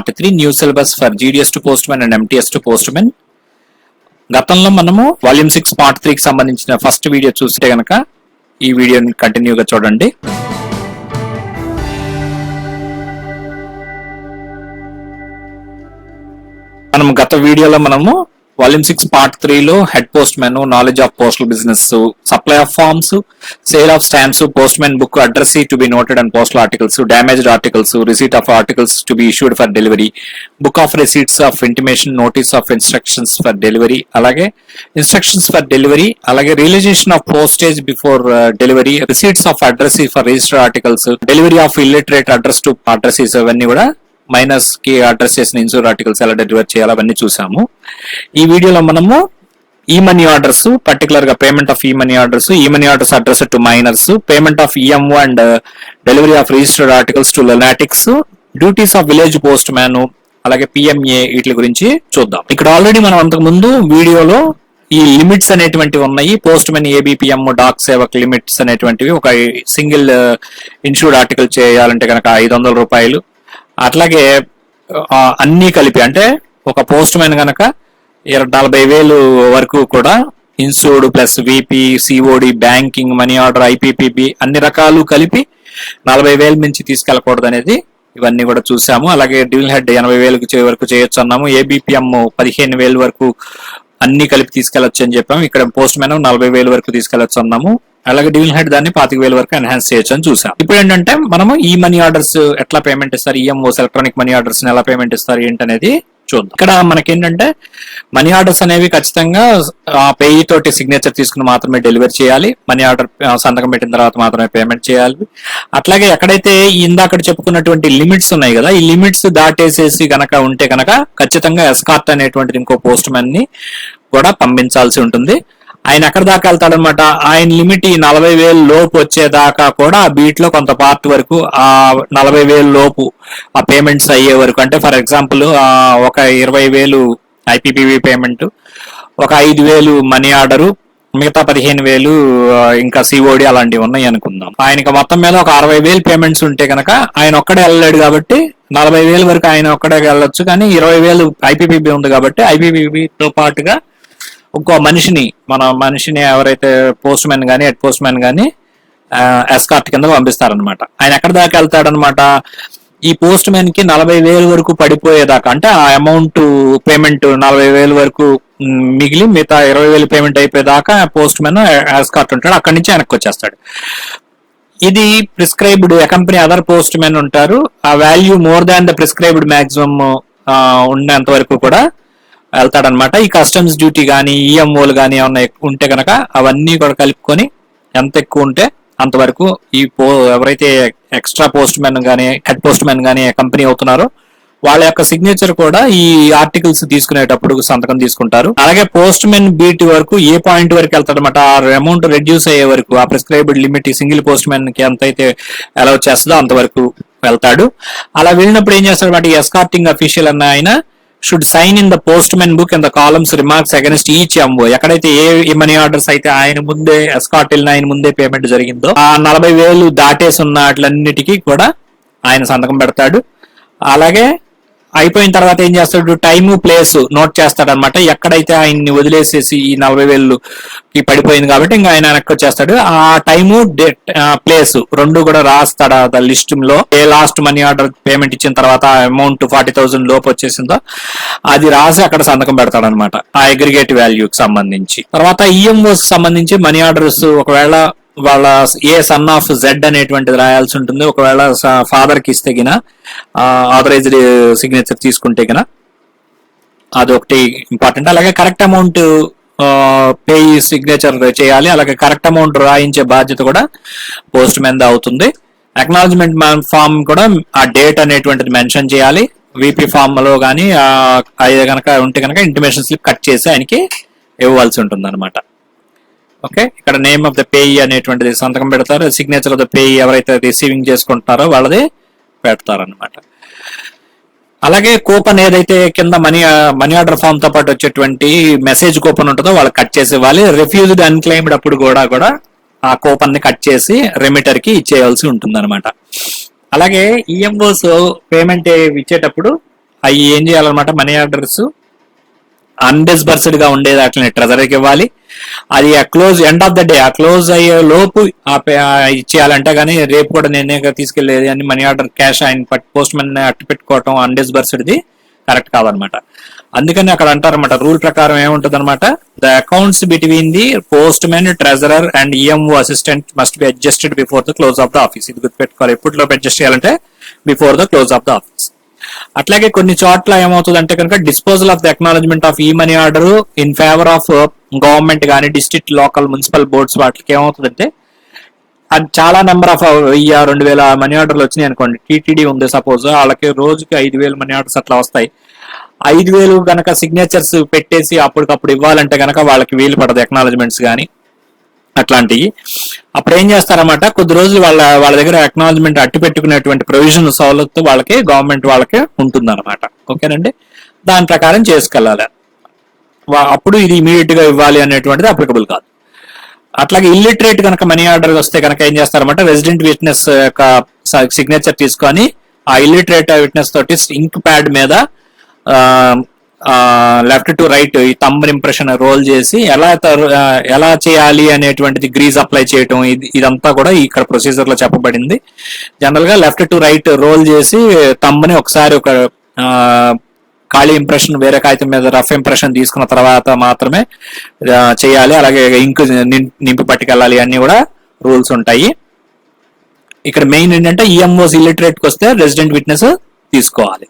Part 3 new syllabus for GDS to postmen and MTS to postmen. గతంలో మనము volume 6 part 3 కి సంబంధించిన first video చూస్తే గనక ఈ వీడియోని కంటిన్యూగా చూడండి. మనం గత వీడియోలో మనము వాల్యూమ్ 6 పార్ట్ 3 లో head postmen, knowledge of postal business, supply of forms, sale of stamps, postmen book address to be noted and postal articles, damaged articles, receipt of articles to be issued for delivery, book of receipts of intimation, notice of instructions for delivery, అలాగే instructions for delivery, అలాగే realisation of postage before delivery, receipts of address for registered articles, delivery of illiterate address to addresses, అవన్నీ కూడా minus కి address చేసిన insure articles ఎలా deliver చేయాలి అవన్నీ చూసాము. ఈ వీడియోలో మనము ఈ మనీ ఆర్డర్స్, పర్టికులర్ గా payment of e money orders address to minors, payment of EMO and delivery of registered articles to lunatics, duties of village postman, అలాగే పిఎంఏ వీటి గురించి చూద్దాం. ఇక్కడ ఆల్రెడీ మనం అంతకు ముందు వీడియోలో ఈ లిమిట్స్ అనేటువంటివి ఉన్నాయి. Postmen, ABPM, Dak Sevak limits అనేటువంటివి ఒక సింగిల్ ఇన్సూర్డ్ ఆర్టికల్ చేయాలంటే కనుక 500 రూపాయలు. అట్లాగే అన్ని కలిపి అంటే ఒక పోస్ట్ మ్యాన్ గనక 40,000 వరకు కూడా insured plus VP, COD, banking, money order, IPPB అన్ని రకాలు కలిపి 40,000 నుంచి తీసుకెళ్ళకూడదు అనేది ఇవన్నీ కూడా చూసాము. అలాగే డివిల్ హెడ్ 80,000 వరకు చేయొచ్చు అన్నాము. ఏబిపిఎం 15,000 వరకు అన్ని కలిపి తీసుకెళ్లొచ్చు అని చెప్పాము. ఇక్కడ పోస్ట్ మ్యాన్ 40,000 వరకు తీసుకెళ్లొచ్చు అన్నాము. అలాగే డివిల్ హెడ్ దాన్ని 25,000 వరకు ఎన్హాన్స్ చేయొచ్చు అని చూసాం. ఇప్పుడు ఏంటంటే మనము ఈ మనీ ఆర్డర్స్ ఎట్లా పేమెంట్ ఇస్తారు, ఈఎంఓస్ ఎలక్ట్రానిక్ మనీ ఆర్డర్స్ ఎలా పేమెంట్ ఇస్తారు ఏంటనేది చూద్దాం. ఇక్కడ మనకేంటంటే మనీ ఆర్డర్స్ అనేవి ఖచ్చితంగా పేయీ తోటి సిగ్నేచర్ తీసుకుని మాత్రమే డెలివరీ చేయాలి. మనీ ఆర్డర్ సంతకం పెట్టిన తర్వాత మాత్రమే పేమెంట్ చేయాలి. అట్లాగే ఎక్కడైతే ఇందాక చెప్పుకున్నటువంటి లిమిట్స్ ఉన్నాయి కదా, ఈ లిమిట్స్ దాటేసేసి గనక ఉంటే గనక ఖచ్చితంగా ఎస్కార్ట్ అనేటువంటిది ఇంకో పోస్ట్ మ్యాన్ ని కూడా పంపించాల్సి ఉంటుంది. ఆయన ఎక్కడ దాకా వెళ్తాడనమాట, ఆయన లిమిట్ ఈ 40,000 లోపు వచ్చేదాకా కూడా ఆ బీట్ లో కొంత పార్ట్ వరకు ఆ 40,000 లోపు ఆ పేమెంట్స్ అయ్యే వరకు, అంటే ఫర్ ఎగ్జాంపుల్ ఒక 20,000 ఐపీపీబీ పేమెంట్, ఒక 5,000 మనీ ఆర్డరు, మిగతా 15,000 ఇంకా సిఓడి అలాంటివి ఉన్నాయి అనుకుందాం. ఆయనకి మొత్తం మీద ఒక 60,000 పేమెంట్స్ ఉంటే కనుక ఆయన ఒక్కడే వెళ్ళలేడు కాబట్టి 40,000 వరకు ఆయన ఒక్కడే వెళ్ళొచ్చు. కానీ 20,000 ఐపీపీబీ ఉంది కాబట్టి ఐపీపీబీతో పాటుగా ఇంకో మనిషిని ఎవరైతే పోస్ట్ మ్యాన్ గానీ హెడ్ పోస్ట్ మ్యాన్ గానీ ఎస్కార్ట్ కింద పంపిస్తారనమాట. ఆయన ఎక్కడ దాకా వెళ్తాడనమాట, ఈ పోస్ట్ మ్యాన్ కి 40,000 వరకు పడిపోయేదాకా, అంటే ఆ అమౌంట్ పేమెంట్ 40,000 వరకు మిగిలి మిగతా 20,000 పేమెంట్ అయిపోయేదాకా పోస్ట్ మ్యాన్ ఎస్కార్ట్ ఉంటాడు. అక్కడి నుంచి వెనక్కి వచ్చేస్తాడు. ఇది prescribed accompany other post man ఉంటారు. ఆ value more than the prescribed maximum ఉన్నంత వరకు కూడా వెళ్తాడనమాట. ఈ కస్టమ్స్ డ్యూటీ కానీ ఈఎంఓలు కానీ ఏమన్నా ఉంటే కనుక అవన్నీ కూడా కలుపుకొని ఎంత ఎక్కువ ఉంటే అంతవరకు ఈ ఎవరైతే ఎక్స్ట్రా పోస్ట్ మ్యాన్ కానీ హెడ్ పోస్ట్ మ్యాన్ కానీ కంపెనీ అవుతున్నారో వాళ్ళ యొక్క సిగ్నేచర్ కూడా ఈ ఆర్టికల్స్ తీసుకునేటప్పుడు సంతకం తీసుకుంటారు. అలాగే పోస్ట్ మ్యాన్ బీట్ వరకు ఏ పాయింట్ వరకు వెళ్తాడనమాట, ఆ అమౌంట్ రెడ్యూస్ అయ్యే వరకు, ఆ prescribed limit single post man కి ఎంత అయితే అలౌ చేస్తుందో అంతవరకు వెళ్తాడు. అలా వెళ్ళినప్పుడు ఏం చేస్తాడన్నమాట, ఈ ఎస్కార్టింగ్ అఫీషియల్ అన్న ఆయన should sign in the postman book and the columns remarks against each MO. ఎక్కడైతే ఏ మనీ ఆర్డర్స్ అయితే ఆయన ముందే ఎస్కార్ట్ వెళ్ళిన ఆయన ముందే పేమెంట్ జరిగిందో ఆ 40,000 దాటేసి ఉన్న వాటిలన్నిటికీ కూడా ఆయన సంతకం పెడతాడు. అలాగే అయిపోయిన తర్వాత ఏం చేస్తాడు, టైము ప్లేస్ నోట్ చేస్తాడు అనమాట. ఎక్కడైతే ఆయన్ని వదిలేసేసి ఈ 40,000కి పడిపోయింది కాబట్టి ఇంకా ఆయన వెనక్కి వచ్చేస్తాడు. ఆ టైము ప్లేస్ రెండు కూడా రాస్తాడు ఆ లిస్ట్ లో. ఏ లాస్ట్ మనీ ఆర్డర్ పేమెంట్ ఇచ్చిన తర్వాత అమౌంట్ 40,000 లోపు వచ్చేసిందో అది రాసి అక్కడ సంతకం పెడతాడు అనమాట ఆ అగ్రిగేట్ వాల్యూకి సంబంధించి. తర్వాత ఈఎంఓస్ సంబంధించి మనీ ఆర్డర్స్ ఒకవేళ వాళ్ళ ఏ సన్ ఆఫ్ జెడ్ అనేటువంటిది రాయాల్సి ఉంటుంది. ఒకవేళ ఫాదర్ కి ఇస్తే గిన ఆథరైజ్డ్ సిగ్నేచర్ తీసుకుంటే గిన అది ఒకటి ఇంపార్టెంట్. అలాగే కరెక్ట్ అమౌంట్ పే సిగ్నేచర్ చేయాలి. అలాగే కరెక్ట్ అమౌంట్ రాయించే బాధ్యత కూడా పోస్ట్ మ్యాన్ అవుతుంది. అక్నాలజ్మెంట్ ఫామ్ కూడా ఆ డేట్ అనేటువంటిది మెన్షన్ చేయాలి. విపి ఫామ్ లో కానీ అది కనుక ఉంటే కనుక ఇంటిమేషన్ స్లిప్ కట్ చేసి ఆయనకి ఇవ్వాల్సి ఉంటుంది అనమాట. ఓకే, ఇక్కడ నేమ్ ఆఫ్ ద పేయీ అనేటువంటిది సంతకం పెడతారు. సిగ్నేచర్ ఆఫ్ ద పేయీ ఎవరైతే రిసీవింగ్ చేసుకుంటారో వాళ్ళది పెడతారనమాట. అలాగే కూపన్ ఏదైతే కింద మనీ ఆర్డర్ ఫామ్ తో పాటు వచ్చేటువంటి మెసేజ్ కూపన్ ఉంటుందో వాళ్ళకి కట్ చేసి ఇవ్వాలి. రిఫ్యూజ్డ్ అన్క్లెయిమ్డ్ అప్పుడు కూడా ఆ కూపన్ ని కట్ చేసి రెమిటర్ కి ఇచ్చేయాల్సి ఉంటుంది అనమాట. అలాగే ఈఎంఓస్ పేమెంట్ ఇచ్చేటప్పుడు అవి ఏం చేయాలన్నమాట, మనీ ఆర్డర్స్ అన్డిస్బర్స్డ్ గా ఉండేది అట్లనే ట్రెజరీకి ఇవ్వాలి. అది close end of the day, ఆ క్లోజ్ అయ్యే లోపు ఇచ్చేయాలంటే కానీ రేపు కూడా నేనే తీసుకెళ్లేది అని మనీ ఆర్డర్ క్యాష్ ఆయన పోస్ట్ మెన్ అట్టు పెట్టుకోవటం అన్డిస్బర్స్డ్ది కరెక్ట్ కాదనమాట. అందుకని అక్కడ అంటారనమాట, రూల్ ప్రకారం ఏముంటది అనమాట, the accounts between the postmen, treasurer and EMO assistant must be adjusted before the close of the office. ఇది గుర్తుపెట్టుకోవాలి, ఎప్పటిలోపు అడ్జస్ట్ చేయాలంటే before the close of the office. అట్లాగే కొన్ని చోట్ల ఏమవుతుంది అంటే కనుక disposal of the acknowledgement of e money order in favour of government కానీ డిస్ట్రిక్ట్ లోకల్ మున్సిపల్ బోర్డ్స్ వాటికి ఏమవుతుందంటే, అది చాలా నెంబర్ ఆఫ్ 1000-2000 మనీ ఆర్డర్లు వచ్చినాయి అనుకోండి, టీటీడీ ఉంది సపోజ్, వాళ్ళకి రోజుకి 5000 మనీ ఆర్డర్స్ అట్లా వస్తాయి. 5000 గనక సిగ్నేచర్స్ పెట్టేసి అప్పటికప్పుడు ఇవ్వాలంటే గనక వాళ్ళకి వీలు పడదు, అక్నాలజ్మెంట్స్ కానీ అట్లాంటివి. అప్పుడు ఏం చేస్తారన్నమాట, కొద్ది రోజులు వాళ్ళ దగ్గర అక్నాలజ్మెంట్ అట్టు పెట్టుకునేటువంటి ప్రొవిజన్ సౌలత్తు వాళ్ళకి గవర్నమెంట్ వాళ్ళకి ఉంటుంది అనమాట. ఓకేనండి, దాని ప్రకారం చేసుకెళ్ళాలి. అప్పుడు ఇది ఇమీడియట్ గా ఇవ్వాలి అనేటువంటిది అప్లికబుల్ కాదు. అట్లాగే ఇల్లిటరేట్ కనుక మనీ ఆర్డర్ వస్తే కనుక ఏం చేస్తారన్నమాట, రెసిడెంట్ విట్నెస్ యొక్క సిగ్నేచర్ తీసుకొని ఆ ఇల్లిటరేట్ విట్నెస్ తోటి ఇంక్ ప్యాడ్ మీద లెఫ్ట్ టు రైట్ ఈ థంబ్ ఇంప్రెషన్ రోల్ చేసి ఎలా చేయాలి అనేటువంటిది గ్రీజ్ అప్లై చేయటం, ఇదంతా కూడా ఇక్కడ ప్రొసీజర్ లో చెప్పబడింది. జనరల్ గా లెఫ్ట్ టు రైట్ రోల్ చేసి థంబ్ ని ఒకసారి ఒక ఖాళీ ఇంప్రెషన్ వేరే కాగితం మీద రఫ్ ఇంప్రెషన్ తీసుకున్న తర్వాత మాత్రమే చేయాలి. అలాగే ఇంక్ నింపి పట్టుకెళ్ళాలి, అన్ని కూడా రూల్స్ ఉంటాయి. ఇక్కడ మెయిన్ ఏంటంటే ఈఎంఓస్ ఇల్లిటరేట్ కి వస్తే రెసిడెంట్ విట్నెస్ తీసుకోవాలి,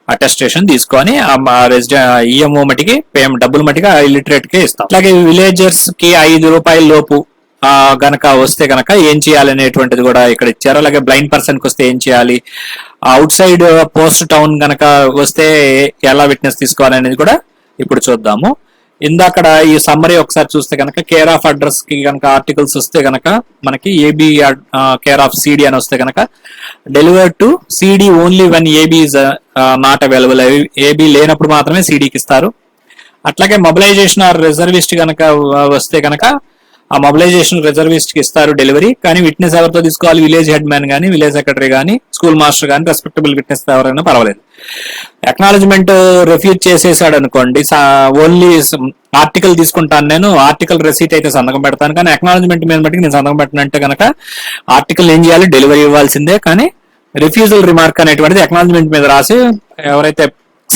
అటెస్టేషన్ తీసుకొని ఈఎంఓ మటుకి డబ్బులు మటుగా ఇల్లిటరేట్ కే ఇస్తాం. అలాగే విలేజర్స్ కి 5 రూపాయల లోపు గనక వస్తే గనక ఏం చేయాలి అనేటువంటిది కూడా ఇక్కడ ఇచ్చారు. అలాగే బ్లైండ్ పర్సన్ కి వస్తే ఏం చేయాలి, అవుట్ సైడ్ పోస్ట్ టౌన్ గనక వస్తే ఎలా విట్నెస్ తీసుకోవాలి అనేది కూడా ఇప్పుడు చూద్దాము. ఇందాకడ ఈ సమ్మరీ ఒకసారి చూస్తే కనుక కేర్ ఆఫ్ అడ్రస్ కి కనుక ఆర్టికల్స్ వస్తే గనక మనకి ఏబి కేర్ ఆఫ్ సిడి అని వస్తే గనక delivered to CD only when AB is not available, AB లేనప్పుడు మాత్రమే సిడికి ఇస్తారు. అట్లాగే మొబిలైజేషన్ ఆర్ రిజర్విస్ట్ కనుక వస్తే కనుక ఆ మొబిలైజేషన్ రిజర్విస్ట్ కి ఇస్తారు డెలివరీ, కానీ విట్నెస్ ఎవరితో తీసుకోవాలి, విలేజ్ హెడ్ మ్యాన్ కానీ, విలేజ్ సెక్రటరీ కానీ, స్కూల్ మాస్టర్ కానీ, రెస్పెక్టబుల్ విట్నెస్ ఎవరైనా పర్వాలేదు. అక్నాలజ్మెంట్ రిఫ్యూజ్ చేసేసాడు అనుకోండి, ఓన్లీ ఆర్టికల్ తీసుకుంటాను, నేను ఆర్టికల్ రెసీట్ అయితే సంతకం పెడతాను, కానీ అక్నాలజ్మెంట్ మీద బట్టి నేను సంతకం పెట్టినంటే కనుక ఆర్టికల్ ఏం చేయాలి, డెలివరీ ఇవ్వాల్సిందే. కానీ రిఫ్యూజల్ రిమార్క్ అనేటువంటిది అక్నాలజ్మెంట్ మీద రాసి ఎవరైతే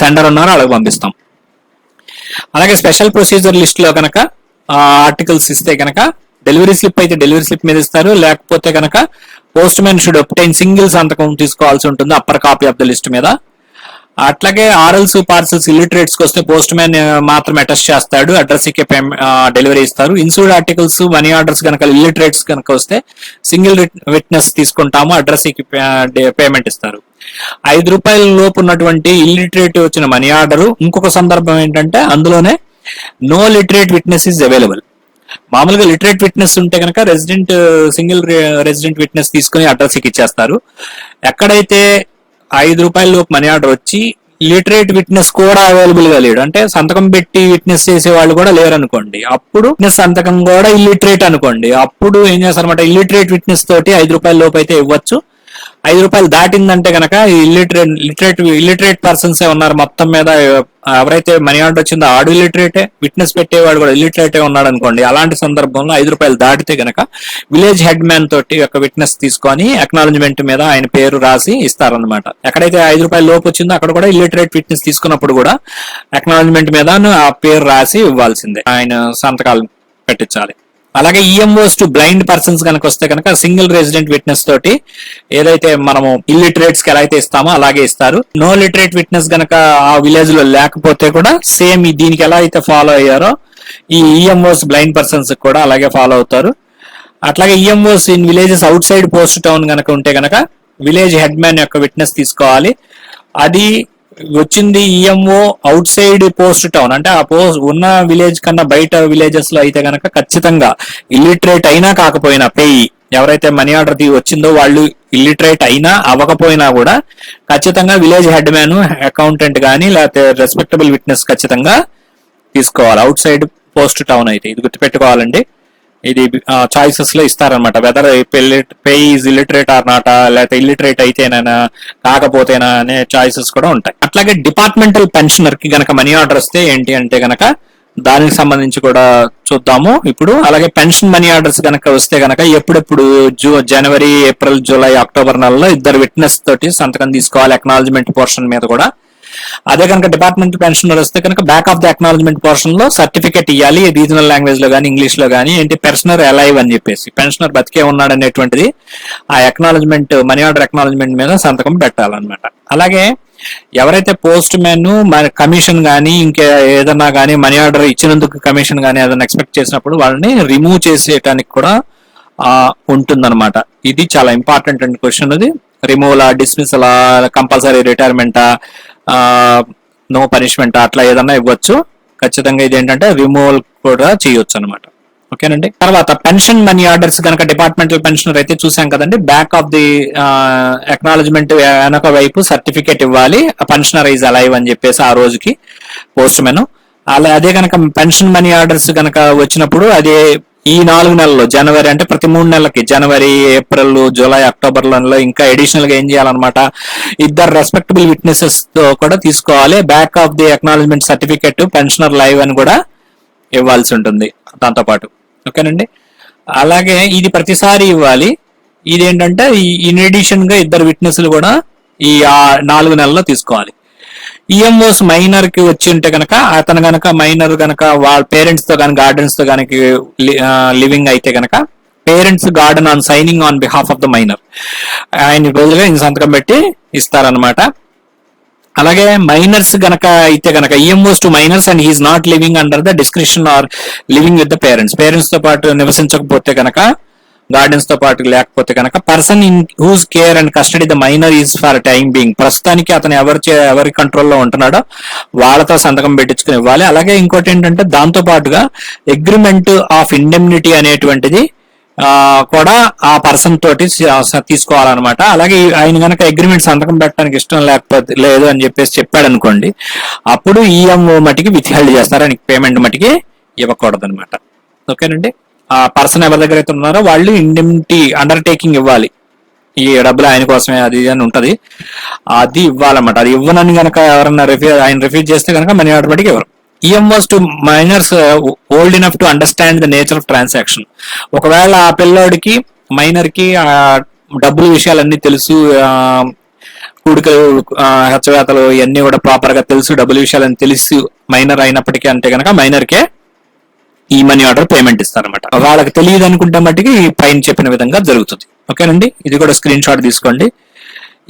సెండర్ ఉన్నారో వాళ్ళకి పంపిస్తాం. అలాగే స్పెషల్ ప్రొసీజర్ లిస్ట్ లో కనుక ఆర్టికల్స్ ఇస్తే కనుక డెలివరీ స్లిప్ అయితే డెలివరీ స్లిప్ మీద ఇస్తారు, లేకపోతే కనుక post man should obtain single సంతకం తీసుకోవాల్సి ఉంటుంది upper copy of the list మీద. అట్లాగే ఆర్ఎల్స్ పార్సల్స్ ఇల్లిటరేట్స్ కి వస్తే పోస్ట్ మ్యాన్ మాత్రం అటెస్ట్ చేస్తాడు, అడ్రస్ కి డెలివరీ ఇస్తారు. ఇన్సూర్డ్ ఆర్టికల్స్ మనీ ఆర్డర్స్ కనుక ఇల్లిటరేట్స్ కనుక వస్తే సింగిల్ విట్నెస్ తీసుకుంటాము, అడ్రస్ కి పేమెంట్ ఇస్తారు. 5 రూపాయల లోపు ఉన్నటువంటి ఇల్లిటరేట్ వచ్చిన మనీ ఆర్డర్ ఇంకొక సందర్భం ఏంటంటే అందులోనే no literate witness is available. మామూలుగా లిటరేట్ విట్నెస్ ఉంటే కనుక సింగిల్ రెసిడెంట్ విట్నెస్ తీసుకుని అడ్రస్ కి ఇచ్చేస్తారు. ఎక్కడైతే 5 రూపాయల లోపు మనీ ఆర్డర్ వచ్చి లిటరేట్ విట్నెస్ కూడా అవైలబుల్ గా లేడు, అంటే సంతకం పెట్టి విట్నెస్ చేసే వాళ్ళు కూడా లేరు అనుకోండి, అప్పుడు విట్నెస్ సంతకం కూడా ఇల్లిటరేట్ అనుకోండి, అప్పుడు ఏం చేస్తారన్నమాట, ఇల్లిటరేట్ విట్నెస్ తోటి 5 రూపాయల లోపు అయితే ఇవ్వచ్చు. 5 రూపాయలు దాటిందంటే కనుక ఇల్లిటరేట్ పర్సన్స్ ఉన్నారు మొత్తం మీద, ఎవరైతే మనీ ఆర్డర్ వచ్చిందో ఆడు ఇల్లిటరేటే, విట్నెస్ పెట్టేవాడు కూడా ఇల్లిటరేటే ఉన్నాడు అనుకోండి, అలాంటి సందర్భంలో 5 రూపాయలు దాటితే కనుక విలేజ్ హెడ్ మ్యాన్ తోటి ఒక విట్నెస్ తీసుకొని అక్నాలజ్మెంట్ మీద ఆయన పేరు రాసి ఇస్తారనమాట. ఎక్కడైతే 5 రూపాయల లోపు వచ్చిందో అక్కడ కూడా ఇల్లిటరేట్ విట్నెస్ తీసుకున్నప్పుడు కూడా అక్నాలజ్మెంట్ మీద ఆ పేరు రాసి ఇవ్వాల్సిందే, ఆయన సంతకాలు పెట్టించాలి. అలాగే ఈఎంఓస్ టు బ్లైండ్ పర్సన్స్ కనుక వస్తే కనుక సింగిల్ రెసిడెంట్ విట్నెస్ తోటి ఏదైతే మనము ఇల్లిటరేట్స్ కి ఎలా అయితే ఇస్తామో అలాగే ఇస్తారు. నో లిటరేట్ విట్నెస్ కనుక ఆ విలేజ్ లో లేకపోతే కూడా సేమ్ దీనికి ఎలా అయితే ఫాలో అయ్యారో ఈ ఈఎంఓస్ బ్లైండ్ పర్సన్స్ కూడా అలాగే ఫాలో అవుతారు. అట్లాగే EMOs in villages outside post town కనుక ఉంటే కనుక విలేజ్ హెడ్ మ్యాన్ యొక్క విట్నెస్ తీసుకోవాలి. అది వచ్చింది EMO outside post town, అంటే ఆ పోస్ట్ ఉన్న విలేజ్ కన్నా బయట విలేజెస్ లో అయితే కనుక ఖచ్చితంగా ఇల్లిటరేట్ అయినా కాకపోయినా పేయి ఎవరైతే మనీ ఆర్డర్ వచ్చిందో వాళ్ళు ఇల్లిటరేట్ అయినా అవ్వకపోయినా కూడా ఖచ్చితంగా విలేజ్ హెడ్ మ్యాన్, అకౌంటెంట్ కానీ లేకపోతే రెస్పెక్టబుల్ విట్నెస్ ఖచ్చితంగా తీసుకోవాలి అవుట్ సైడ్ పోస్ట్ టౌన్ అయితే. ఇది గుర్తుపెట్టుకోవాలండి. ఇది చాయిసెస్ లో ఇస్తారనమాట. Whether payee is illiterate or not, లేకపోతే ఇల్లిటరేట్ అయితేనా కాకపోతేనా అనే చాయిసెస్ కూడా ఉంటాయి. అట్లాగే డిపార్ట్మెంటల్ పెన్షనర్ కి గనక మనీ ఆర్డర్ వస్తే ఏంటి అంటే గనక దానికి సంబంధించి కూడా చూద్దాము ఇప్పుడు. అలాగే పెన్షన్ మనీ ఆర్డర్స్ గనక వస్తే గనక ఎప్పుడెప్పుడు జనవరి, ఏప్రిల్, జూలై, అక్టోబర్ నెలలో 2 విట్నెస్ తోటి సంతకం తీసుకోవాలి అక్నాలజ్మెంట్ పోర్షన్ మీద కూడా. అదే కనుక డిపార్ట్మెంట్ పెన్షనర్ వస్తే కనుక back of the acknowledgement portion లో సర్టిఫికేట్ ఇవ్వాలి, రీజనల్ లాంగ్వేజ్ లో కానీ ఇంగ్లీష్ లో కానీ, ఏంటి పెన్షనర్ అలైవ్ అని చెప్పేసి, పెన్షనర్ బతికే ఉన్నాడు అనేటువంటిది ఆ అక్నాలజ్మెంట్, మనీ ఆర్డర్ అక్నాలజ్మెంట్ మీద సంతకం పెట్టాలన్నమాట. అలాగే ఎవరైతే పోస్ట్ మ్యాన్ కమిషన్ కానీ ఇంకా ఏదన్నా కానీ మనీ ఆర్డర్ ఇచ్చినందుకు కమిషన్ కానీ ఏదైనా ఎక్స్పెక్ట్ చేసినప్పుడు వాళ్ళని రిమూవ్ చేసేయడానికి కూడా ఉంటుందన్నమాట. ఇది చాలా ఇంపార్టెంట్ అండి క్వశ్చన్. ఇది రిమూవల్, డిస్మిసల్, కంపల్సరీ రిటైర్మెంటా, నో పనిష్మెంట్ అట్లా ఏదన్నా ఇవ్వచ్చు. ఖచ్చితంగా ఇది ఏంటంటే రిమూవల్ కూడా చేయొచ్చు అనమాట. ఓకేనండి. తర్వాత పెన్షన్ మనీ ఆర్డర్స్ కనుక డిపార్ట్మెంటల్ పెన్షనర్ అయితే చూసాం కదండి, బ్యాక్ ఆఫ్ ది అక్నాలజ్మెంట్ వెనక వైపు సర్టిఫికేట్ ఇవ్వాలి, పెన్షనర్ ఈజ్ అలైవ్ అని చెప్పేసి ఆ రోజుకి పోస్ట్ మెన్. అదే కనుక పెన్షన్ మనీ ఆర్డర్స్ కనుక వచ్చినప్పుడు అదే ఈ 4 నెలల్లో, జనవరి అంటే ప్రతి 3 నెలలకి, జనవరి, ఏప్రిల్, జూలై, అక్టోబర్ లలో ఇంకా అడిషనల్ గా ఏం చేయాలన్నమాట, 2 రెస్పెక్టబుల్ విట్నెసెస్ తో కూడా తీసుకోవాలి. Back of the acknowledgement certificate pensioner live అని కూడా ఇవ్వాల్సి ఉంటుంది దాంతో పాటు. ఓకేనండి. అలాగే ఇది ప్రతిసారి ఇవ్వాలి. ఇదేంటంటే ఇన్ ఎడిషన్ గా 2 విట్నెస్లు కూడా ఈ 4 నెలల్లో తీసుకోవాలి. ఈఎంఓస్ మైనర్ కి వచ్చి ఉంటే కనుక అతను గనక మైనర్ గనక వాళ్ళ పేరెంట్స్ తో కానీ గార్డెన్స్ తో కనుక లివింగ్ అయితే కనుక parents guardian on signing on behalf of the minor, ఆయన రోజుగా సంతకం పెట్టి ఇస్తారనమాట. అలాగే మైనర్స్ గనక అయితే గనక EMOs to minors and he is not living under the description or living with the parents, parents తో పాటు నివసించకపోతే గనక, గార్డెన్స్ తో పాటు లేకపోతే కనుక, person in whose care and custody the minor is for time being, ప్రస్తుతానికి అతను ఎవరి కంట్రోల్లో ఉంటున్నాడో వాళ్ళతో సంతకం పెట్టించుకుని ఇవ్వాలి. అలాగే ఇంకోటి ఏంటంటే దాంతో పాటుగా అగ్రిమెంట్ ఆఫ్ ఇండెమ్నిటీ అనేటువంటిది కూడా ఆ పర్సన్ తోటి తీసుకోవాలన్నమాట. అలాగే ఆయన కనుక అగ్రిమెంట్ సంతకం పెట్టడానికి ఇష్టం లేకపోతే లేదు అని చెప్పేసి చెప్పాడు అనుకోండి, అప్పుడు ఈఎంఓ మటుకి విత్హెల్డ్ చేస్తారు, ఆయనకి పేమెంట్ మటుకి ఇవ్వకూడదు అనమాట. ఓకేనండి. ఆ పర్సన్ ఎవరి దగ్గర అయితే ఉన్నారో వాళ్ళు ఇండెమ్నిటీ అండర్టేకింగ్ ఇవ్వాలి, ఈ డబ్బులు ఆయన కోసమే అది అని ఉంటది, అది ఇవ్వాలన్నమాట. అది ఇవ్వనని కనుక ఎవరన్నా ఆయన రిఫ్యూజ్ చేస్తే కనుక మనీ ఆటోమేటిక్ ఇవ్వరు. EMOs to minors old enough to understand the nature of transaction, ఒకవేళ ఆ పిల్లోడికి మైనర్ కి డబ్బుల విషయాలన్నీ తెలుసు, కూడికలు, హెచ్చవేతలు ఇవన్నీ కూడా ప్రాపర్ గా తెలుసు, డబ్బుల విషయాలన్నీ తెలుసు మైనర్ అయినప్పటికీ అంటే కనుక మైనర్ కే ఈ మనీ ఆర్డర్ పేమెంట్ ఇస్తారనమాట. వాళ్ళకి తెలియదు అనుకుంటే మట్టికి పైన చెప్పిన విధంగా జరుగుతుంది. ఓకేనండి. ఇది కూడా స్క్రీన్ షాట్ తీసుకోండి.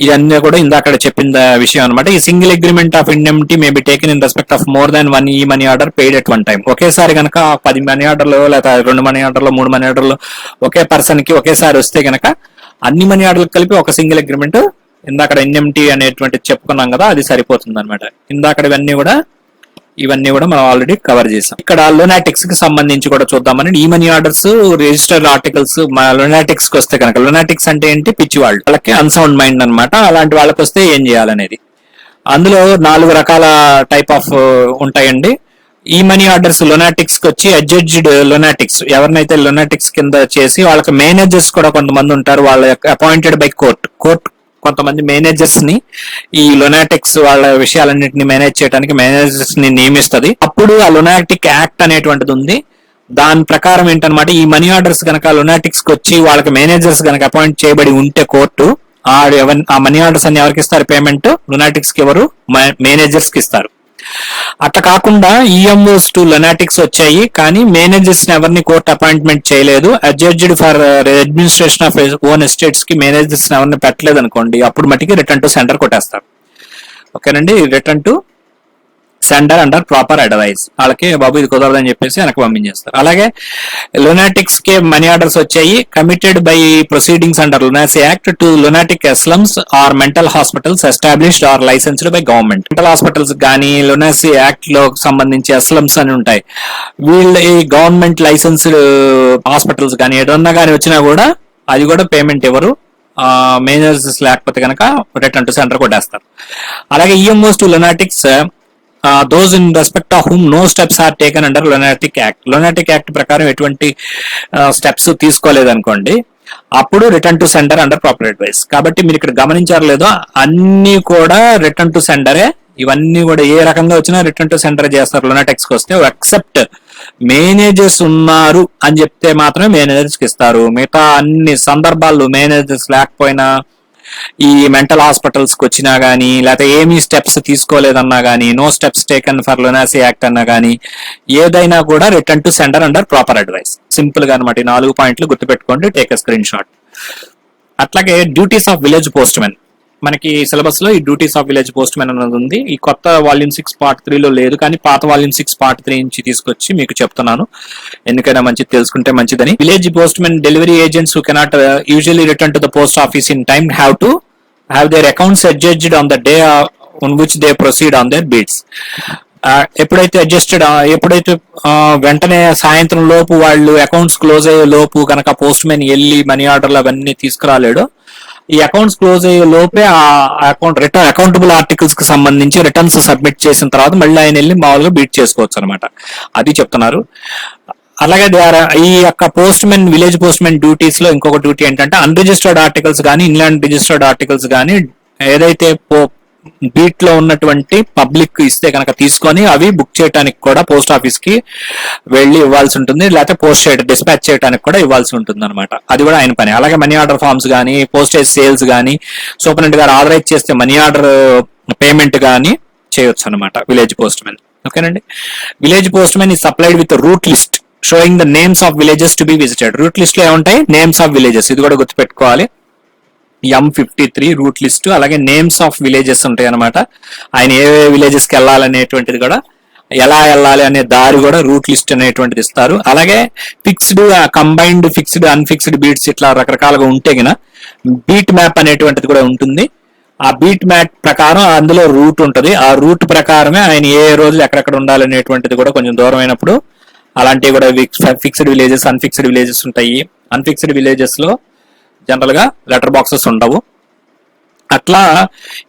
ఇవన్నీ కూడా ఇందాక చెప్పిన విషయం అనమాట. ఈ single agreement of indemnity may be taken in respect of more than 1 ఈ money order paid at 1 time. ఒకేసారి కనుక 10 మనీ ఆర్డర్లు లేదా 2 మనీ ఆర్డర్లు 3 మనీ ఆర్డర్లు ఒకే పర్సన్ కి ఒకేసారి వస్తే కనుక అన్ని మనీ ఆర్డర్లు కలిపి ఒక సింగిల్ అగ్రిమెంట్, ఇందాక ఇండెమ్నిటీ అనేటువంటి చెప్పుకున్నాం కదా, అది సరిపోతుంది అనమాట. ఇందాక ఇవన్నీ కూడా మనం ఆల్రెడీ కవర్ చేసాం. ఇక్కడ లునాటిక్స్ కి సంబంధించి కూడా చూద్దామని, ఈ money orders registered articles lunatics కి వస్తే కనుక, లునాటిక్స్ అంటే ఏంటి, పిచ్చి వాళ్ళకి అన్సౌండ్ మైండ్ అనమాట. అలాంటి వాళ్ళకి వస్తే ఏం చేయాలనేది, అందులో 4 రకాల టైప్ ఆఫ్ ఉంటాయండి. ఈ మనీ ఆర్డర్స్ లునాటిక్స్ కి వచ్చి అడ్జడ్జ్డ్ లునాటిక్స్, ఎవరినైతే లునాటిక్స్ కింద చేసి వాళ్ళకి మేనేజర్స్ కూడా కొంతమంది ఉంటారు, వాళ్ళ అపాయింటెడ్ బై కోర్ట్ కొంతమంది మేనేజర్స్ ని, ఈ లునాటిక్స్ వాళ్ళ విషయాలన్నింటినీ మేనేజ్ చేయడానికి మేనేజర్స్ ని నియమిస్తుంది. అప్పుడు ఆ లునాటిక్ యాక్ట్ అనేటువంటిది ఉంది. దాని ప్రకారం ఏంటనమాట, ఈ మనీ ఆర్డర్స్ కనుక లునాటిక్స్ కి వచ్చి వాళ్ళకి మేనేజర్స్ కనుక అపాయింట్ చేయబడి ఉంటే కోర్టు ఆ మనీ ఆర్డర్స్ అన్ని ఎవరికి ఇస్తారు, పేమెంట్ లునాటిక్స్ కి ఎవరు, మేనేజర్స్ కి ఇస్తారు. అట్లా కాకుండా ఈఎంఓస్ టు లునాటిక్స్ వచ్చాయి కానీ మేనేజర్స్ ని ఎవరిని కోర్టు అపాయింట్మెంట్ చేయలేదు, adjudged for administration of own estates కి మేనేజర్స్ ఎవరిని పెట్టలేదు అనుకోండి, అప్పుడు మట్టికి రిటర్న్ టు సెంటర్ కొట్టేస్తారు. ఓకేనండి. Return to sender under proper advice, వాళ్ళకి బాబు ఇది కుదరదని చెప్పేసి వెనక్కి పంపించేస్తారు. అలాగే లునాటిక్స్ కి మనీ ఆర్డర్స్ వచ్చాయి committed by proceedings under lunacy act to lunatic asylums or mental hospitals established or licensed by government. Mental hospitals కానీ లునాసీ యాక్ట్ లో సంబంధించి అస్లమ్స్ అని ఉంటాయి, వీళ్ళ ఈ గవర్నమెంట్ లైసెన్స్డ్ హాస్పిటల్స్ కానీ ఏదన్నా కానీ వచ్చినా కూడా అది కూడా పేమెంట్ ఎవరు, మేనేజర్స్ లేకపోతే కనుక రిటర్న్ టు సెంటర్ కొట్టేస్తారు. అలాగే EMOs to lunatics those in respect of whom no steps are taken under Lunatic Act. Lunatic Act ప్రకారం ఎటువంటి స్టెప్స్ తీసుకోలేదనుకోండి, అప్పుడు return to sender under proper advice. కాబట్టి మీరు ఇక్కడ గమనించారు లేదో, అన్ని కూడా రిటర్న్ టు సెండరే. ఇవన్నీ కూడా ఏ రకంగా వచ్చినా రిటర్న్ టు సెండర్ చేస్తారు లునాటెక్స్ కి వస్తే, ఎక్సెప్ట్ మేనేజర్స్ ఉన్నారు అని చెప్తే మాత్రమే మేనేజర్స్ కి ఇస్తారు. మిగతా అన్ని సందర్భాల్లో మేనేజర్స్ లేకపోయినా, ఈ మెంటల్ హాస్పిటల్స్ కి వచ్చినా గానీ, లేకపోతే ఏమీ స్టెప్స్ తీసుకోలేదన్నా గానీ, no steps taken for lunacy act అన్నా గానీ, ఏదైనా కూడా return to sender under proper advice. Simple గా అనమాట. ఈ 4 పాయింట్లు గుర్తుపెట్టుకోండి, టేక్ ఎ స్క్రీన్ షాట్. అట్లాగే duties of village postmen, మనకి సిలబస్ లో ఈ duties of village postmen అన్నది ఉంది. ఈ కొత్త వాల్యూమ్ 6 పార్ట్ 3 లో లేదు, కానీ పాత వాల్యూమ్ 6 పార్ట్ 3 నుంచి తీసుకొచ్చి మీకు చెప్తున్నాను, ఎందుకైనా మంచిది తెలుసుకుంటే మంచిదని. Village postmen delivery agents who cannot usually return to the post office in time have to have their accounts adjusted on the day on which they proceed on their beats. ఎప్పుడైతే వెంటనే సాయంత్రం లోపు వాళ్ళు accounts close అయ్యే లోపు కనుక post men వెళ్ళి money ఆర్డర్లు అవన్నీ తీసుకురాలేడు, ఈ అకౌంట్స్ క్లోజ్ అయ్యే లోపే ఆ అకౌంటబుల్ ఆర్టికల్స్ కి సంబంధించి రిటర్న్స్ సబ్మిట్ చేసిన తర్వాత మళ్ళీ ఆయన వెళ్ళి మామూలుగా బీట్ చేసుకోవచ్చు అనమాట. అది చెప్తున్నారు. అలాగే ఈ యొక్క post men village post men duties లో ఇంకొక డ్యూటీ ఏంటంటే, అన్రిజిస్టర్డ్ ఆర్టికల్స్ కానీ ఇన్లాండ్ రిజిస్టర్డ్ ఆర్టికల్స్ కానీ ఏదైతే బీట్ లో ఉన్నటువంటి పబ్లిక్ ఇస్తే కనుక తీసుకొని అవి బుక్ చేయడానికి కూడా పోస్ట్ ఆఫీస్ కి వెళ్ళి ఇవ్వాల్సి ఉంటుంది, లేకపోతే డిస్పాచ్ చేయడానికి కూడా ఇవ్వాల్సి ఉంటుంది అనమాట. అది కూడా ఆయన పని. అలాగే మనీ ఆర్డర్ ఫార్మ్స్ కానీ, పోస్టేజ్ సేల్స్ కానీ సూపరింటెండెంట్ గారు ఆథరైజ్ చేస్తే మనీ ఆర్డర్ పేమెంట్ కానీ చేయొచ్చు అనమాట విలేజ్ పోస్ట్ మెన్. ఓకేనండి. విలేజ్ పోస్ట్ మెన్ ఈ supplied with route list showing the names of villages to be visited. Route list లో ఏముంటాయి? Names of villages. ఇది కూడా గుర్తుపెట్టుకోవాలి. M53 రూట్ లిస్ట్, అలాగే నేమ్స్ ఆఫ్ విలేజెస్ ఉంటాయి అనమాట. ఆయన ఏ విలేజెస్ కి వెళ్ళాలనేటువంటిది కూడా, ఎలా వెళ్ళాలి అనే దారి కూడా రూట్ లిస్ట్ అనేటువంటిది ఇస్తారు. అలాగే ఫిక్స్డ్, కంబైన్డ్, ఫిక్స్డ్, అన్ఫిక్స్డ్ బీట్స్ ఇట్లా రకరకాలుగా ఉంటే గిన బీట్ మ్యాప్ అనేటువంటిది కూడా ఉంటుంది. ఆ బీట్ మ్యాప్ ప్రకారం అందులో రూట్ ఉంటుంది. ఆ రూట్ ప్రకారమే ఆయన ఏ రోజులు ఎక్కడెక్కడ ఉండాలనేటువంటిది కూడా కొంచెం దూరం అయినప్పుడు అలాంటివి కూడా ఫిక్స్డ్ విలేజెస్, అన్ఫిక్స్డ్ విలేజెస్ ఉంటాయి. అన్ఫిక్స్డ్ విలేజెస్ లో జనరల్ గా లెటర్ బాక్సెస్ ఉండవు. అట్లా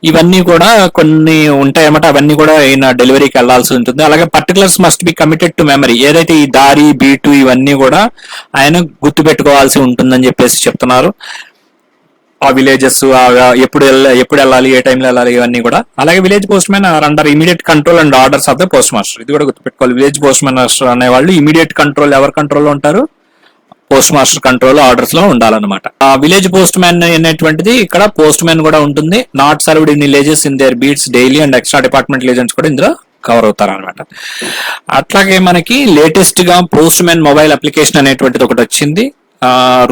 ఇవన్నీ కూడా కొన్ని ఉంటాయి అన్నమాట. అవన్నీ కూడా ఆయన డెలివరీకి వెళ్లాల్సి ఉంటుంది. అలాగే particulars must be committed to memory. ఏదైతే ఈ దారి, బీటు ఇవన్నీ కూడా ఆయన గుర్తు పెట్టుకోవాల్సి ఉంటుందని చెప్పేసి చెప్తున్నారు. ఆ విలేజెస్ ఎప్పుడు వెళ్ళాలి, ఏ టైంలో వెళ్ళాలి, ఇవన్నీ కూడా. అలాగే village postman are under immediate control and orders of the postmaster. ఇది కూడా గుర్తుపెట్టుకోవాలి. విలేజ్ పోస్ట్ మాస్టర్ అనేవాళ్ళు ఇమీడియట్ కంట్రోల్, ఎవరి కంట్రోల్లో ఉంటారు? పోస్ట్ మాస్టర్ కంట్రోల్, ఆర్డర్స్ లో ఉండాలన్నమాట. ఆ విలేజ్ పోస్ట్ మ్యాన్ అనేటువంటిది ఇక్కడ పోస్ట్ మ్యాన్ కూడా ఉంటుంది. Not served in villages in their beats daily and extra departmental agents కూడా ఇందులో కవర్ అవుతారు అనమాట. అట్లాగే మనకి లేటెస్ట్ గా పోస్ట్ మ్యాన్ మొబైల్ అప్లికేషన్ అనేటువంటిది ఒకటి వచ్చింది.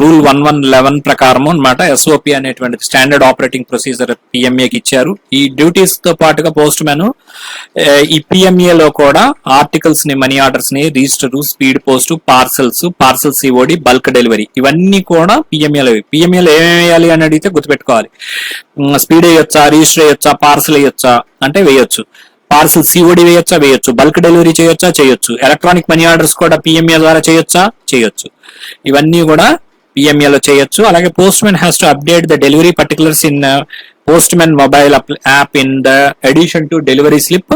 రూల్ 1111 ప్రకారం అనమాట. SOP అనేటువంటి స్టాండర్డ్ ఆపరేటింగ్ ప్రొసీజర్ PMAకి ఇచ్చారు. ఈ డ్యూటీస్ తో పాటుగా పోస్ట్ మ్యాన్ ఈ PMA లో కూడా ఆర్టికల్స్ ని, మనీ ఆర్డర్స్ ని, register, speed post, parcel COD, bulk delivery ఇవన్నీ కూడా PMA లో ఏమేమి వేయాలి అని అడిగితే గుర్తుపెట్టుకోవాలి. స్పీడ్ వేయొచ్చా, రిజిస్టర్ వేయొచ్చా, పార్సల్ వేయొచ్చా అంటే వేయొచ్చు. పార్సల్ COD వేయొచ్చు. బల్క్ డెలివరీ చేయొచ్చు. ఎలక్ట్రానిక్ మనీ ఆర్డర్స్ కూడా PMA ద్వారా చేయొచ్చు. ఇవన్నీ కూడా PMA లో చేయొచ్చు. అలాగే post man has to update the delivery particulars in post man mobile app in the addition to delivery slip.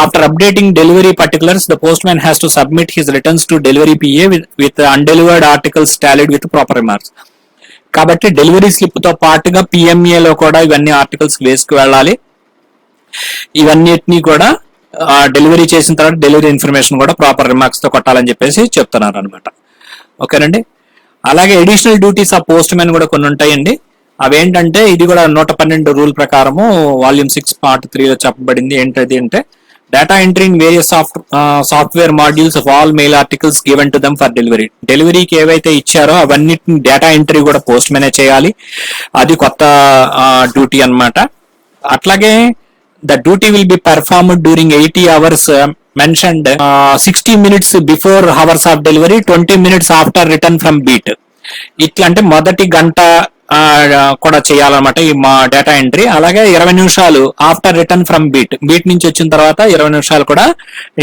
After updating delivery particulars the post man has to submit his returns to delivery PA with undelivered articles tallied with proper remarks. కాబట్టి delivery slip తో పాటుగా PMA లో కూడా ఇవన్నీ articles వేసుకు వెళ్ళాలి. ఇవన్నిటినీ కూడా డెలివరీ చేసిన తర్వాత డెలివరీ ఇన్ఫర్మేషన్ కూడా ప్రాపర్ రిమార్క్స్ తో కొట్టాలని చెప్పేసి చెప్తున్నారు అనమాట. ఓకేనండి. అలాగే additional duties of postman కూడా కొన్ని ఉంటాయండి. అవేంటంటే ఇది కూడా 112 రూల్ ప్రకారము వాల్యూమ్ 6 పార్ట్ 3 లో చెప్పబడింది. ఏంటది అంటే, data entry in various software modules of all mail articles given to them for delivery. డెలివరీకి ఏవైతే ఇచ్చారో అవన్నిటిని డేటా ఎంట్రీ కూడా పోస్ట్ మ్యానే చేయాలి. అది కొత్త డ్యూటీ అన్నమాట. అట్లాగే the duty will be performed during 80 hours mentioned 60 minutes before hours of delivery, 20 minutes after return from beat. ఇట్లా అంటే మొదటి గంట కూడా చేయాలన్నమాట ఈ మా డేటా ఎంట్రీ. అలాగే 20 నిమిషాలు ఆఫ్టర్ రిటర్న్ ఫ్రమ్ బీట్ నుంచి వచ్చిన తర్వాత 20 నిమిషాలు కూడా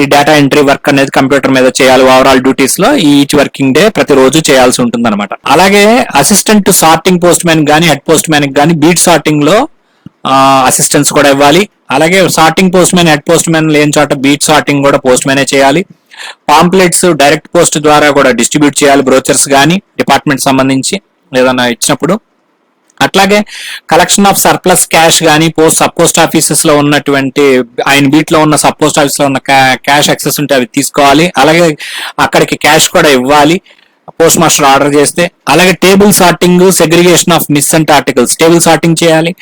ఈ డేటా ఎంట్రీ వర్క్ అనేది కంప్యూటర్ మీద చేయాలి. ఓవరాల్ డ్యూటీస్ లో ఈచ్ వర్కింగ్ డే ప్రతిరోజు చేయాల్సి ఉంటుంది అనమాట. అలాగే assistant to sorting post man గానీ, హెడ్ పోస్ట్ మ్యాన్ గానీ బీట్ సార్టింగ్ లో అసిస్టెన్స్ కూడా ఇవ్వాలి. అలాగే sorting post man, head post man లేని చోట బీట్ సార్టింగ్ కూడా పోస్ట్ మ్యానే చేయాలి. పాంప్లెట్స్ డైరెక్ట్ పోస్ట్ ద్వారా కూడా డిస్ట్రిబ్యూట్ చేయాలి, బ్రోచర్స్ కానీ డిపార్ట్మెంట్ సంబంధించి ఏదైనా ఇచ్చినప్పుడు. అట్లాగే కలెక్షన్ ఆఫ్ సర్ప్లస్ క్యాష్ కానీ సబ్ పోస్ట్ ఆఫీసెస్ లో ఉన్నటువంటి ఆయన బీట్ లో ఉన్న సబ్ పోస్ట్ ఆఫీస్ లో ఉన్న క్యాష్ యాక్సెస్ ఉంటే అవి తీసుకోవాలి. అలాగే అక్కడికి క్యాష్ కూడా ఇవ్వాలి పోస్ట్ మాస్టర్ ఆర్డర్ చేస్తే. అలాగే table sorting, segregation of missent articles, table sorting చేయాలి.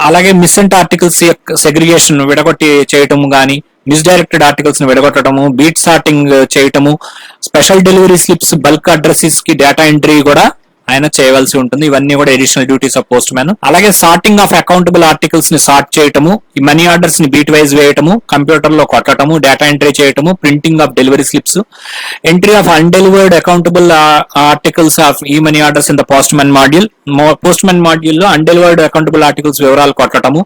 అలాగే మిస్సెంట్ ఆర్టికల్స్ సెగ్రిగేషన్ విడగొట్టి చేయటము కానీ, మిస్డైరెక్టెడ్ ఆర్టికల్స్ ని విడగొట్టడము, బీట్ సార్టింగ్ చేయటము, special delivery slips, bulk addresses కి డేటా ఎంట్రీ కూడా ఆయన చేయవలసి ఉంటుంది. ఇవన్నీ కూడా additional duties of postman. అలాగే సార్టింగ్ ఆఫ్ అకౌంటబుల్ ఆర్టికల్స్ ని సార్ట్ చేయటము, ఈ మనీ ఆర్డర్స్ ని బీట్ వైజ్ వేయటము, కంప్యూటర్ లో కొట్టడము, డేటా ఎంట్రీ చేయటము, printing of delivery slips, entry of undelivered accountable articles of e money orders in the postman module. Postman module లో undelivered accountable articles వివరాలు కొట్టడము.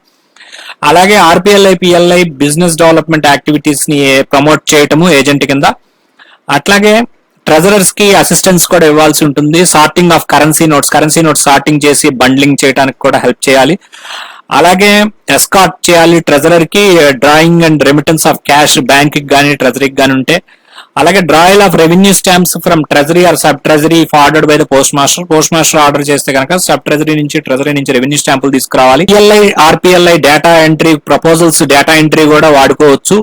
అలాగే RPLI, PLI business development activities ని promote చేయటము agent కింద. అట్లాగే treasurers కి assistance కూడా ఇవ్వాల్సి ఉంటుంది. Sorting of currency notes sorting చేసి బండ్లింగ్ చేయడానికి కూడా హెల్ప్ చేయాలి. అలాగే ఎస్కార్ట్ చేయాలి ట్రెజరర్ కి drawing and remittance of cash bank కి కానీ ట్రెజరీకి కానీ ఉంటే. అలాగే drawal of revenue stamps from treasury or sub treasury ordered by the postmaster order చేస్తే కనుక సబ్ ట్రెజరీ నుంచి రెవెన్యూ స్టాంపులు తీసుకురావాలి. PLI, RPLI data entry proposals, data entry కూడా వాడుకోవచ్చు.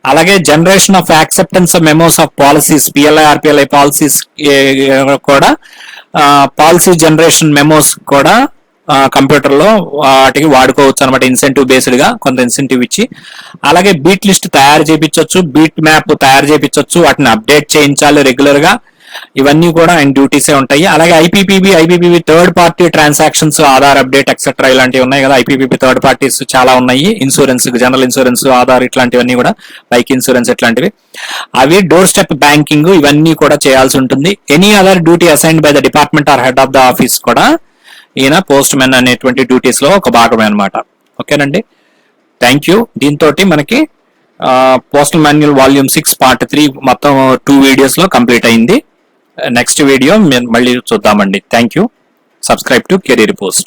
అలాగే generation of acceptance memos of policies, PLI, RPLI policies కూడా policy generation memos కూడా కంప్యూటర్ లో వాటికి వాడుకోవచ్చు అనమాట, ఇన్సెంటివ్ బేస్డ్ గా కొంత ఇన్సెంటివ్ ఇచ్చి. అలాగే బీట్ లిస్ట్ తయారు చేయించవచ్చు, బీట్ మ్యాప్ తయారు చేయించవచ్చు, వాటిని అప్డేట్ చేయించాలి రెగ్యులర్ గా. ఇవన్నీ కూడా ఆయన డ్యూటీసే ఉంటాయి. అలాగే IPPB third party transactions, Aadhaar update etcetera ఇలాంటివి ఉన్నాయి కదా. ఐపీపీబీ థర్డ్ పార్టీస్ చాలా ఉన్నాయి. ఇన్సూరెన్స్, జనరల్ ఇన్సూరెన్స్, ఆధార్ ఇట్లాంటివన్నీ కూడా, బైక్ ఇన్సూరెన్స్ ఇట్లాంటివి. అవి డోర్ స్టెప్ బ్యాంకింగ్ ఇవన్నీ కూడా చేయాల్సి ఉంటుంది. Any other duty assigned by the department or head of the office కూడా ఈయన పోస్ట్ మ్యాన్ అనేటువంటి డ్యూటీస్ లో ఒక భాగమే అనమాట. ఓకేనండి, థ్యాంక్ యూ. దీంతో మనకి పోస్టల్ మాన్యువల్ వాల్యూమ్ 6 పార్ట్ 3 మొత్తం 2 వీడియోస్ లో కంప్లీట్ అయింది. నెక్స్ట్ వీడియో మళ్ళీ చూద్దామండి. Thank you. Subscribe to career post.